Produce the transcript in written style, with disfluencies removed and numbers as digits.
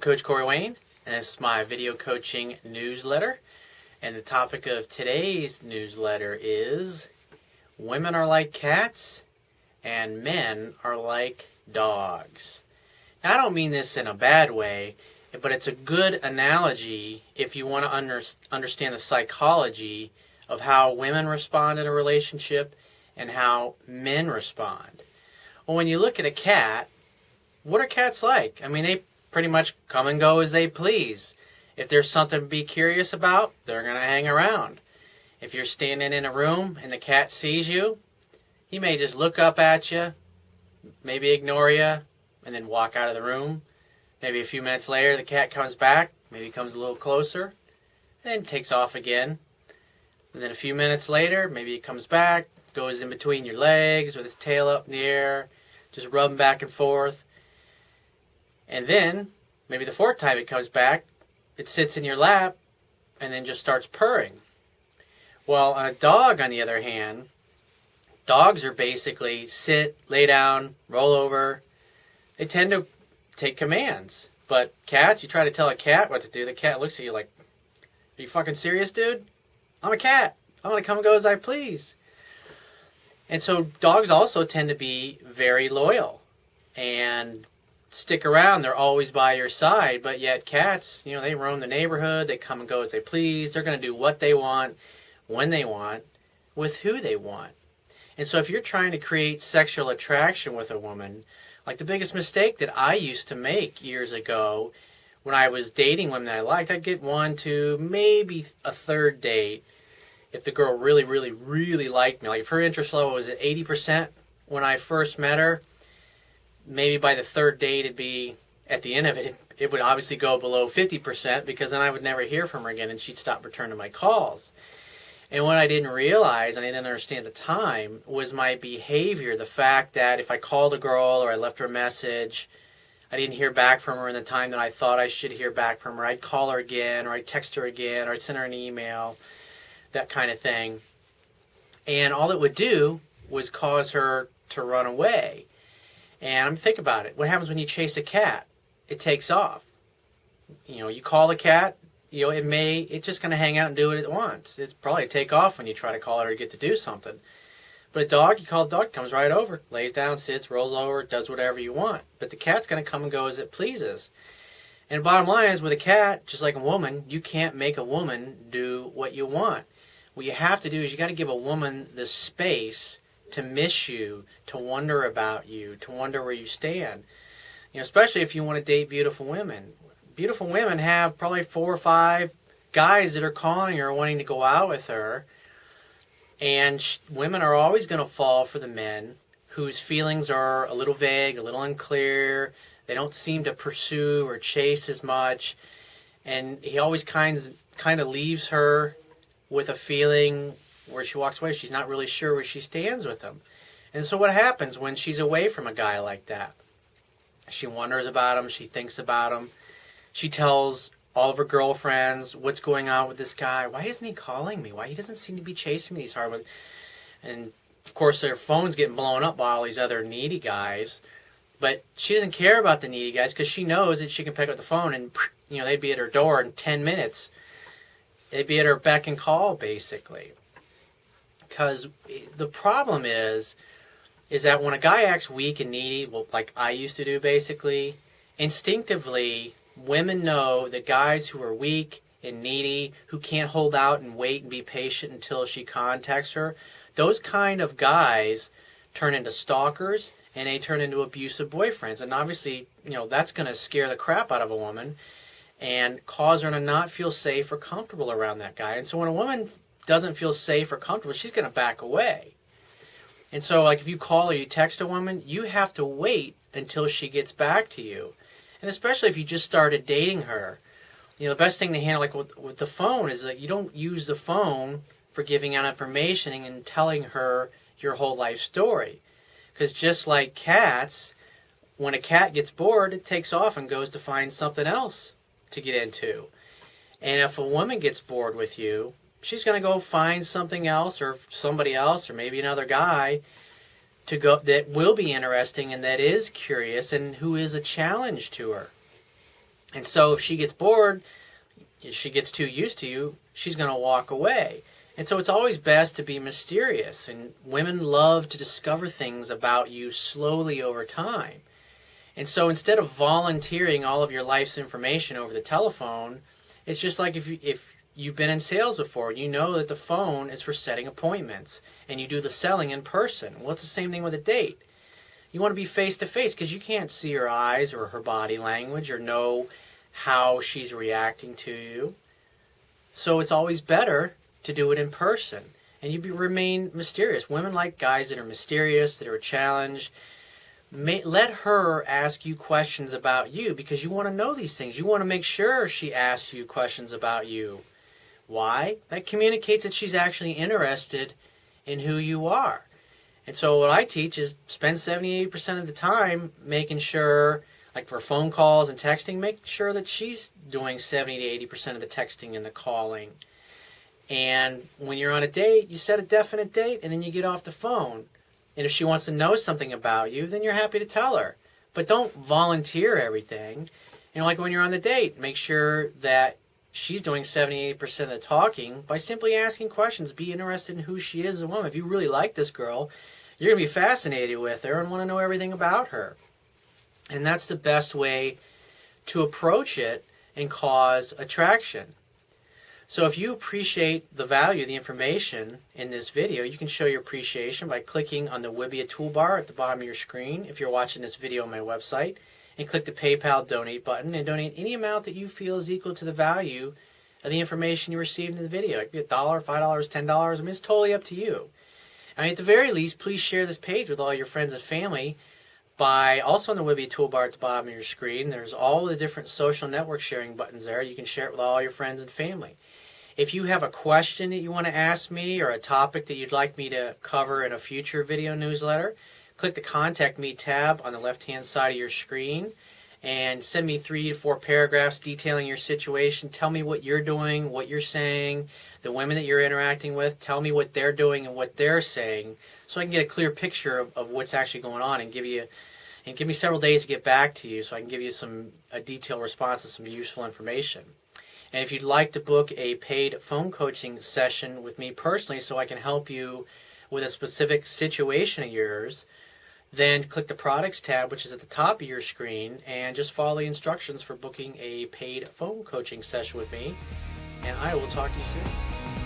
Coach Corey Wayne, and this is my video coaching newsletter. And the topic of today's newsletter is women are like cats and men are like dogs. Now, I don't mean this in a bad way, but it's a good analogy if you want to understand the psychology of how women respond in a relationship and how men respond. Well, when you look at a cat, what are cats like? I mean, they pretty much come and go as they please. If there's something to be curious about, they're going to hang around. If you're standing in a room and the cat sees you, he may just look up at you, maybe ignore you, and then walk out of the room. Maybe a few minutes later, the cat comes back, maybe comes a little closer, and then takes off again. And then a few minutes later, maybe it comes back, goes in between your legs with its tail up in the air, just rubbing back and forth. And then, maybe the fourth time it comes back, it sits in your lap and then just starts purring. Well, on a dog, on the other hand, dogs are basically sit, lay down, roll over. They tend to take commands. But cats, you try to tell a cat what to do, the cat looks at you like, are you fucking serious, dude? I'm a cat. I'm going to come and go as I please. And so dogs also tend to be very loyal and stick around. They're always by your side. But yet cats, they roam the neighborhood. They come and go as they please. They're going to do what they want, when they want, with who they want. And so if you're trying to create sexual attraction with a woman, like the biggest mistake that I used to make years ago when I was dating women that I liked, I'd get one, two, maybe a third date if the girl really, really, really liked me. Like if her interest level was at 80% when I first met her, maybe by the third date it'd be, at the end of it, it would obviously go below 50% because then I would never hear from her again and she'd stop returning my calls. And what I didn't realize, and I didn't understand at the time, was my behavior. The fact that if I called a girl or I left her a message, I didn't hear back from her in the time that I thought I should hear back from her, I'd call her again, or I'd text her again, or I'd send her an email, that kind of thing. And all it would do was cause her to run away. And think about it. What happens when you chase a cat? It takes off. You call a cat, it's just going to hang out and do what it wants. It's probably take off when you try to call it or get to do something. But a dog, you call the dog, it comes right over, lays down, sits, rolls over, does whatever you want. But the cat's going to come and go as it pleases. And the bottom line is, with a cat, just like a woman, you can't make a woman do what you want. What you have to do is you got to give a woman the space to miss you, to wonder about you, to wonder where you stand. Especially if you want to date beautiful women. Beautiful women have probably 4 or 5 guys that are calling her, wanting to go out with her. And women are always going to fall for the men whose feelings are a little vague, a little unclear. They don't seem to pursue or chase as much. And he always kind of leaves her with a feeling where she walks away, she's not really sure where she stands with him. And so what happens when she's away from a guy like that? She wonders about him, she thinks about him. She tells all of her girlfriends what's going on with this guy. Why isn't he calling me? Why he doesn't seem to be chasing me these hard? And of course their phone's getting blown up by all these other needy guys. But she doesn't care about the needy guys because she knows that she can pick up the phone and they'd be at her door in 10 minutes. They'd be at her beck and call, basically. Because the problem is that when a guy acts weak and needy, well, like I used to do, basically, instinctively, women know that guys who are weak and needy, who can't hold out and wait and be patient until she contacts her, those kind of guys turn into stalkers and they turn into abusive boyfriends. And obviously, that's going to scare the crap out of a woman and cause her to not feel safe or comfortable around that guy. And so when a woman doesn't feel safe or comfortable, she's going to back away. And so, like, if you call or you text a woman, you have to wait until she gets back to you. And especially if you just started dating her, the best thing to handle, like with the phone, is that you don't use the phone for giving out information and telling her your whole life story. Because just like cats, when a cat gets bored, it takes off and goes to find something else to get into. And if a woman gets bored with you, she's going to go find something else or somebody else or maybe another guy to go that will be interesting and that is curious and who is a challenge to her. And so if she gets bored, if she gets too used to you, she's going to walk away. And so it's always best to be mysterious. And women love to discover things about you slowly over time. And so instead of volunteering all of your life's information over the telephone, it's just like if you've been in sales before, you know that the phone is for setting appointments and you do the selling in person. Well, it's the same thing with a date. You want to be face to face because you can't see her eyes or her body language or know how she's reacting to you. So it's always better to do it in person. And you remain mysterious. Women like guys that are mysterious, that are a challenge. Let her ask you questions about you because you want to know these things. You want to make sure she asks you questions about you. Why? That communicates that she's actually interested in who you are. And so what I teach is spend 70-80% of the time making sure, like for phone calls and texting, make sure that she's doing 70-80% of the texting and the calling. And when you're on a date, you set a definite date and then you get off the phone. And if she wants to know something about you, then you're happy to tell her. But don't volunteer everything. Like when you're on the date, make sure that she's doing 70-80% of the talking by simply asking questions. Be interested in who she is as a woman. If you really like this girl, you're going to be fascinated with her and want to know everything about her. And that's the best way to approach it and cause attraction. So if you appreciate the value of the information in this video, you can show your appreciation by clicking on the Wibbia toolbar at the bottom of your screen if you're watching this video on my website, and click the PayPal donate button and donate any amount that you feel is equal to the value of the information you received in the video. It could be $1, $5, $10. It's totally up to you. At the very least, please share this page with all your friends and family by also on the Wibbia toolbar at the bottom of your screen. There's all the different social network sharing buttons there. You can share it with all your friends and family. If you have a question that you want to ask me or a topic that you'd like me to cover in a future video newsletter, click the Contact Me tab on the left-hand side of your screen and send me 3 to 4 paragraphs detailing your situation. Tell me what you're doing, what you're saying, the women that you're interacting with. Tell me what they're doing and what they're saying so I can get a clear picture of what's actually going on and give me several days to get back to you so I can give you a detailed response and some useful information. And if you'd like to book a paid phone coaching session with me personally so I can help you with a specific situation of yours, then click the Products tab, which is at the top of your screen, and just follow the instructions for booking a paid phone coaching session with me. And I will talk to you soon.